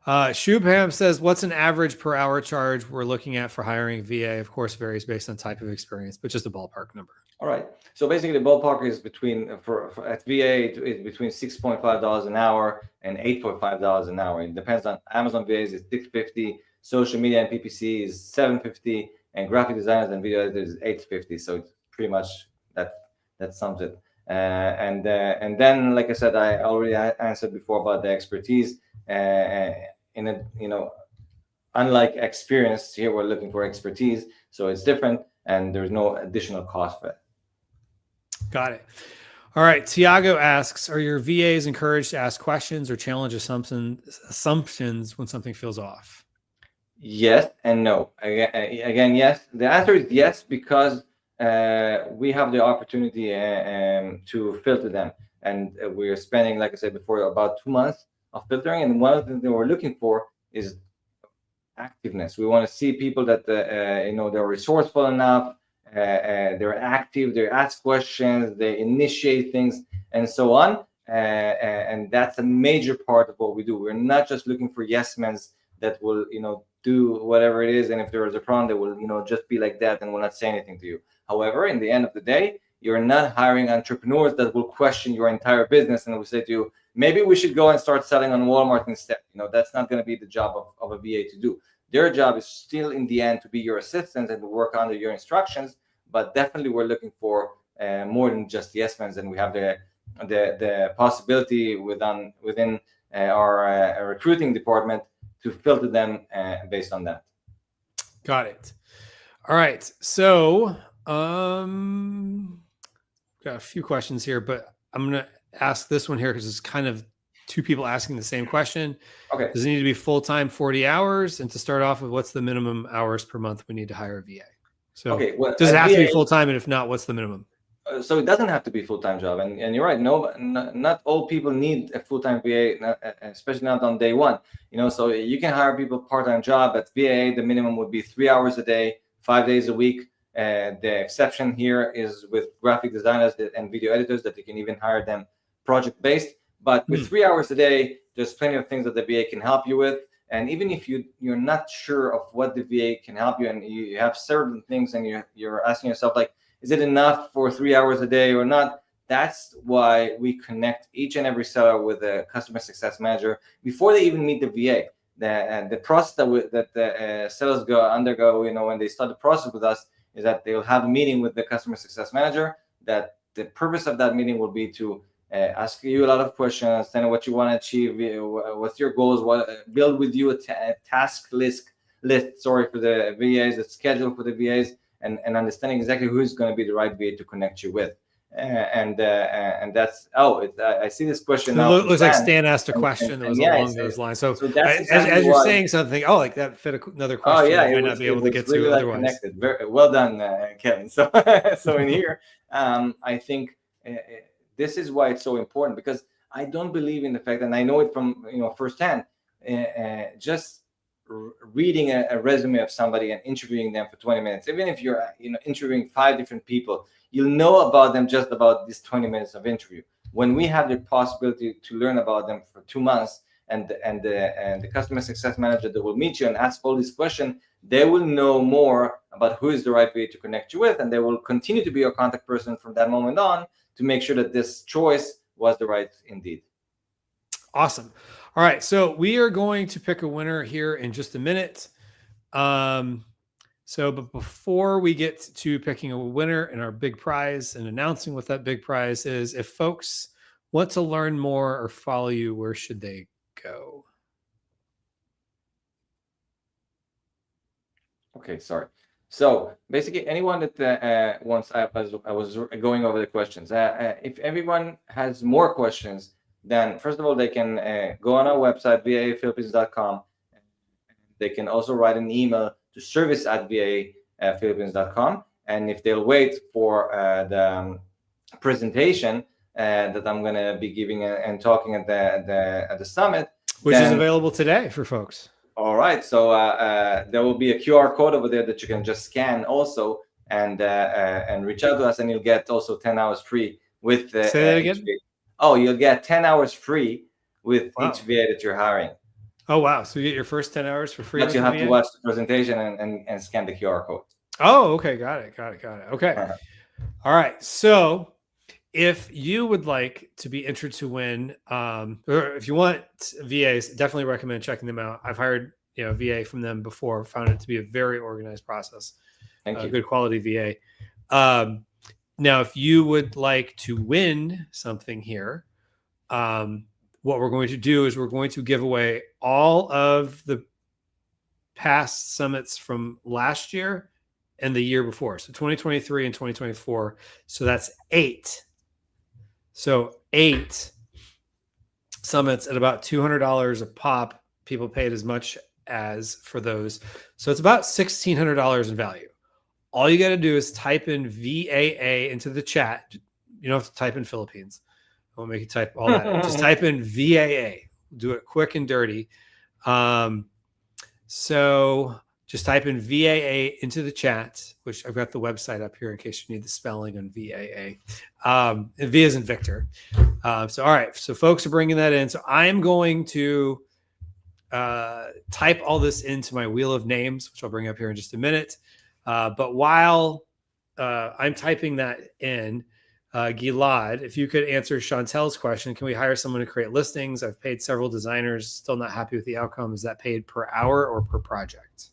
Shubham says, what's an average per hour charge we're looking at for hiring VA? Of course, varies based on type of experience, but just a ballpark number. All right. So basically, the ballpark is between for at VA it's between $6.5 an hour and $8.5 an hour. It depends on Amazon VAs is $650, social media and PPC is $750, and graphic designers and video editors is $850. So it's pretty much that sums it. And then, like I said, I already answered before about the expertise. Unlike experience, here we're looking for expertise, so it's different, and there's no additional cost for it. Got it. All right. Tiago asks, are your VAs encouraged to ask questions or challenge assumptions when something feels off? Yes and no. Again, yes. The answer is yes, because we have the opportunity to filter them. And we're spending, like I said before, about 2 months of filtering. And one of the things that we're looking for is activeness. We want to see people that, they're resourceful enough, they're active, they ask questions, they initiate things, and so on. And that's a major part of what we do. We're not just looking for yes men that will, do whatever it is. And if there is a problem, they will, just be like that and will not say anything to you. However, in the end of the day, you're not hiring entrepreneurs that will question your entire business and will say to you, maybe we should go and start selling on Walmart instead. That's not going to be the job of a VA to do. Their job is still, in the end, to be your assistant and to work under your instructions. But definitely, we're looking for more than just yes men, and we have the possibility within our recruiting department to filter them based on that. Got it. All right. So, got a few questions here, but I'm going to ask this one here because it's kind of two people asking the same question. Okay. Does it need to be full-time 40 hours? And to start off with, what's the minimum hours per month we need to hire a VA? So does it have to be full-time? And if not, what's the minimum? So it doesn't have to be a full-time job. And you're right. No, not all people need a full-time VA, especially not on day one. So you can hire people part-time job. At VA, the minimum would be 3 hours a day, 5 days a week. The exception here is with graphic designers and video editors that you can even hire them project-based. But with 3 hours a day, there's plenty of things that the VA can help you with. And even if you're not sure of what the VA can help you, and you have certain things, and you're asking yourself, like, is it enough for 3 hours a day or not? That's why we connect each and every seller with a customer success manager before they even meet the VA. The process that the sellers undergo, when they start the process with us, is that they'll have a meeting with the customer success manager. That the purpose of that meeting will be to ask you a lot of questions, understand what you want to achieve, what's your goals, build with you a task list for the VAs, a schedule for the VAs, and understanding exactly who's going to be the right VA to connect you with. And that's I see this question now. It looks like Stan asked a question that was along those lines. So that's exactly as you're saying something, like that fit another question. I might not be able to get to otherwise. Connected. Very well done, Kevin. So in here, I think this is why it's so important, because I don't believe in the fact, and I know it from firsthand, just reading a resume of somebody and interviewing them for 20 minutes, even if you're interviewing 5 different people, you'll know about them just about this 20 minutes of interview. When we have the possibility to learn about them for 2 months, and the customer success manager that will meet you and ask all these questions, they will know more about who is the right way to connect you with, and they will continue to be your contact person from that moment on to make sure that this choice was the right indeed. Awesome. All right. So we are going to pick a winner here in just a minute. But before we get to picking a winner and our big prize and announcing what that big prize is, if folks want to learn more or follow you, where should they go? Okay, sorry. So basically, anyone that wants, I was going over the questions. If everyone has more questions, then first of all, they can go on our website, VAAphilippines.com. They can also write an email to service@VAA Philippines.com. And if they'll wait for the presentation that I'm going to be giving and talking at the summit, which is available today for folks. All right. So there will be a QR code over there that you can just scan also and reach out to us, and you'll get also 10 hours free with Say that again. Oh, you'll get 10 hours free with each VA that you're hiring. Oh, wow. So you get your first 10 hours for free. But you have to watch the presentation and scan the QR code. Oh, okay. Got it. Okay. All right. So if you would like to be entered to win, or if you want VAs, definitely recommend checking them out. I've hired VA from them before, found it to be a very organized process. Thank you. Good quality VA. Now, if you would like to win something here, what we're going to do is we're going to give away all of the past summits from last year and the year before. So 2023 and 2024. So that's 8. So 8 summits at about $200 a pop. People paid as much as for those. So it's about $1,600 in value. All you got to do is type in VAA into the chat. You don't have to type in Philippines. I won't make you type all that. Just type in VAA. Do it quick and dirty. So just type in VAA into the chat, which I've got the website up here in case you need the spelling on VAA. And V as in Victor. So, all right. So folks are bringing that in. So I'm going to type all this into my wheel of names, which I'll bring up here in just a minute. But while I'm typing that in, Gilad, if you could answer Chantel's question, can we hire someone to create listings? I've paid several designers, still not happy with the outcome. Is that paid per hour or per project?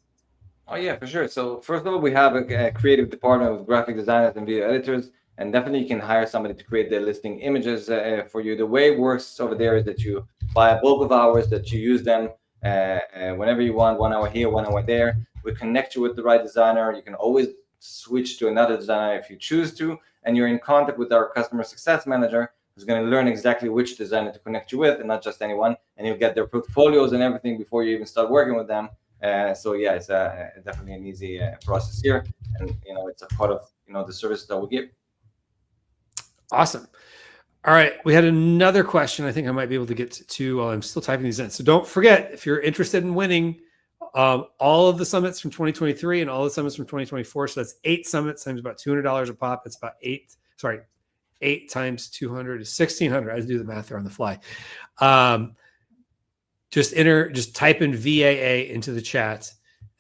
Oh, yeah, for sure. So first of all, we have a creative department with graphic designers and video editors, and definitely you can hire somebody to create the listing images for you. The way it works over there is that you buy a bulk of hours, that you use them whenever you want, 1 hour here, 1 hour there. We connect you with the right designer. You can always switch to another designer if you choose to, and you're in contact with our customer success manager who's going to learn exactly which designer to connect you with, and not just anyone, and you'll get their portfolios and everything before you even start working with them. So yeah, it's definitely an easy process here, and it's a part of the service that we give. Awesome. All right, we had another question I think I might be able to get to while I'm still typing these in. So don't forget, if you're interested in winning all of the summits from 2023 and all the summits from 2024, so that's 8 summits times about $200 a pop. It's about 8 times 200 is 1,600. I do the math there on the fly. Just type in VAA into the chat.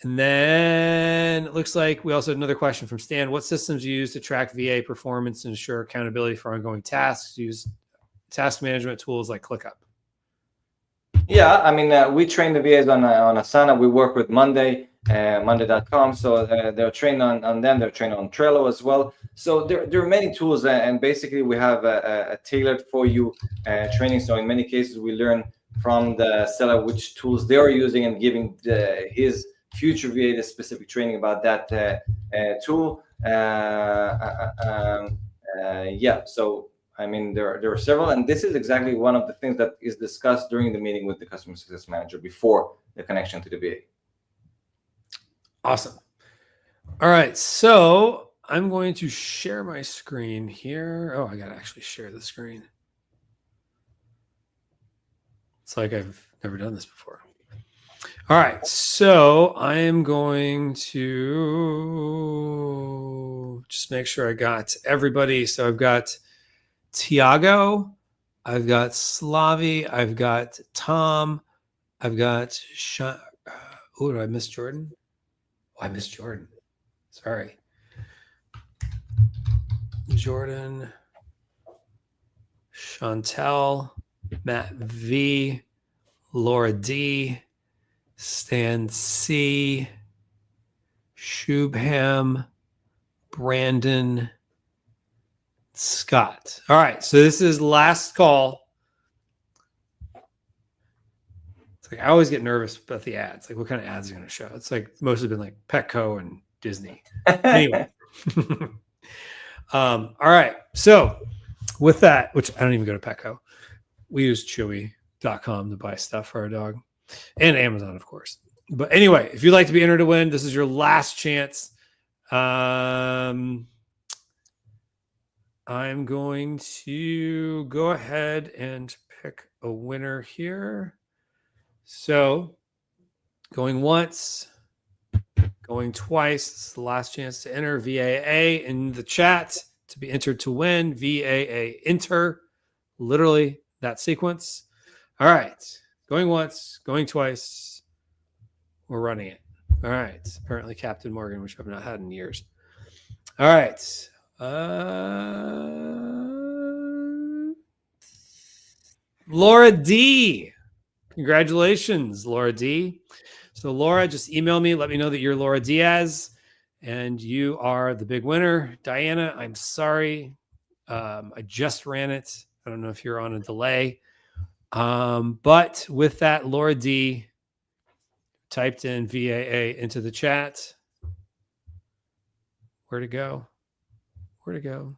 And then it looks like we also had another question from Stan. What systems do you use to track VA performance and ensure accountability for ongoing tasks? Use task management tools like ClickUp. Yeah, I mean, we train the VAs on Asana. We work with Monday.com. So they're trained on them. They're trained on Trello as well. So there are many tools, and basically we have a tailored for you training. So in many cases, we learn from the seller which tools they're using and giving his future VA the specific training about that tool. Yeah, so I mean, there are several, and this is exactly one of the things that is discussed during the meeting with the customer success manager before the connection to the VA. Awesome. All right, so I'm going to share my screen here. Oh, I got to actually share the screen. It's like I've never done this before. All right, so I am going to just make sure I got everybody. So I've got Tiago, I've got Slavi, I've got Tom, I've got oh, did I miss Jordan? Oh, I missed Jordan. Sorry. Jordan, Chantel, Matt V, Laura D, Stan C, Shubham, Brandon, Scott. All right, so this is last call. It's like I always get nervous about the ads. Like, what kind of ads are going to show? It's like mostly been like Petco and Disney. Anyway. All right, so with that, which I don't even go to Petco. We use Chewy.com to buy stuff for our dog, and Amazon, of course. But anyway, if you'd like to be entered to win, this is your last chance. I'm going to go ahead and pick a winner here. So going once, going twice. This is the last chance to enter VAA in the chat to be entered to win. VAA enter, literally that sequence. All right. Going once, going twice. We're running it. All right. Apparently Captain Morgan, which I've not had in years. All right. Laura D. Congratulations, Laura D. So Laura, just email me. Let me know that you're Laura Diaz and you are the big winner. Diana, I'm sorry. I just ran it. I don't know if you're on a delay. But with that, Laura D typed in VAA into the chat. Where'd it go? Where'd it go?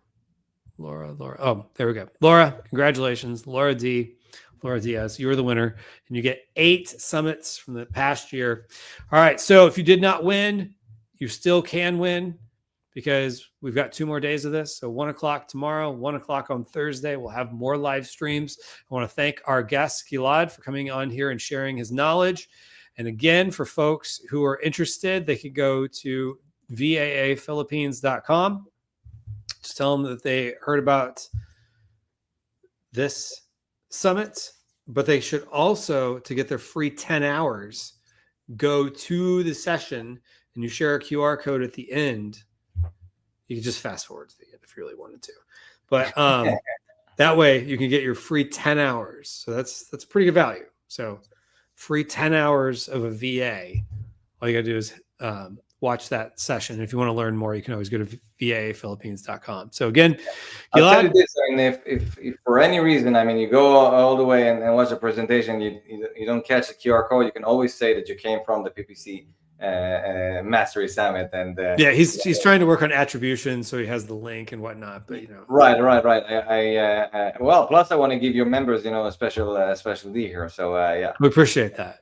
Laura. Oh, there we go. Laura, congratulations. Laura Diaz, you were the winner, and you get 8 summits from the past year. All right. So if you did not win, you still can win because we've got 2 more days of this. So 1 o'clock tomorrow, 1 o'clock on Thursday. We'll have more live streams. I want to thank our guest, Gilad, for coming on here and sharing his knowledge. And again, for folks who are interested, they could go to VAAphilippines.com. Just tell them that they heard about this summit, but they should also, to get their free 10 hours, go to the session and you share a QR code at the end. You can just fast forward to the end if you really wanted to. But that way you can get your free 10 hours. So that's pretty good value. So free 10 hours of a VA. All you got to do is watch that session. If you want to learn more, you can always go to VAAphilippines.com. So again, Gilad, I'll tell you this, I mean, if for any reason, I mean, you go all the way and watch the presentation, you don't catch the QR code, you can always say that you came from the PPC Mastery Summit. And yeah, he's trying to work on attribution, so he has the link and whatnot. But you know, right. Well, plus I want to give your members, you know, a special D here. So yeah, we appreciate that.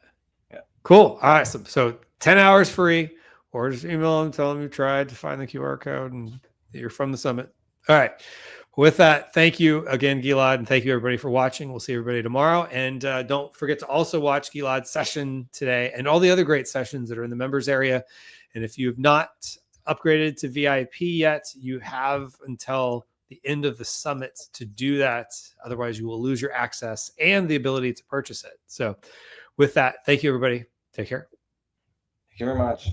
Yeah, cool. All right, so 10 hours free. Or just email them, tell them you tried to find the QR code and that you're from the summit. All right. With that, thank you again, Gilad, and thank you everybody for watching. We'll see everybody tomorrow. And don't forget to also watch Gilad's session today and all the other great sessions that are in the members area. And if you have not upgraded to VIP yet, you have until the end of the summit to do that. Otherwise, you will lose your access and the ability to purchase it. So with that, thank you, everybody. Take care. thank you very much.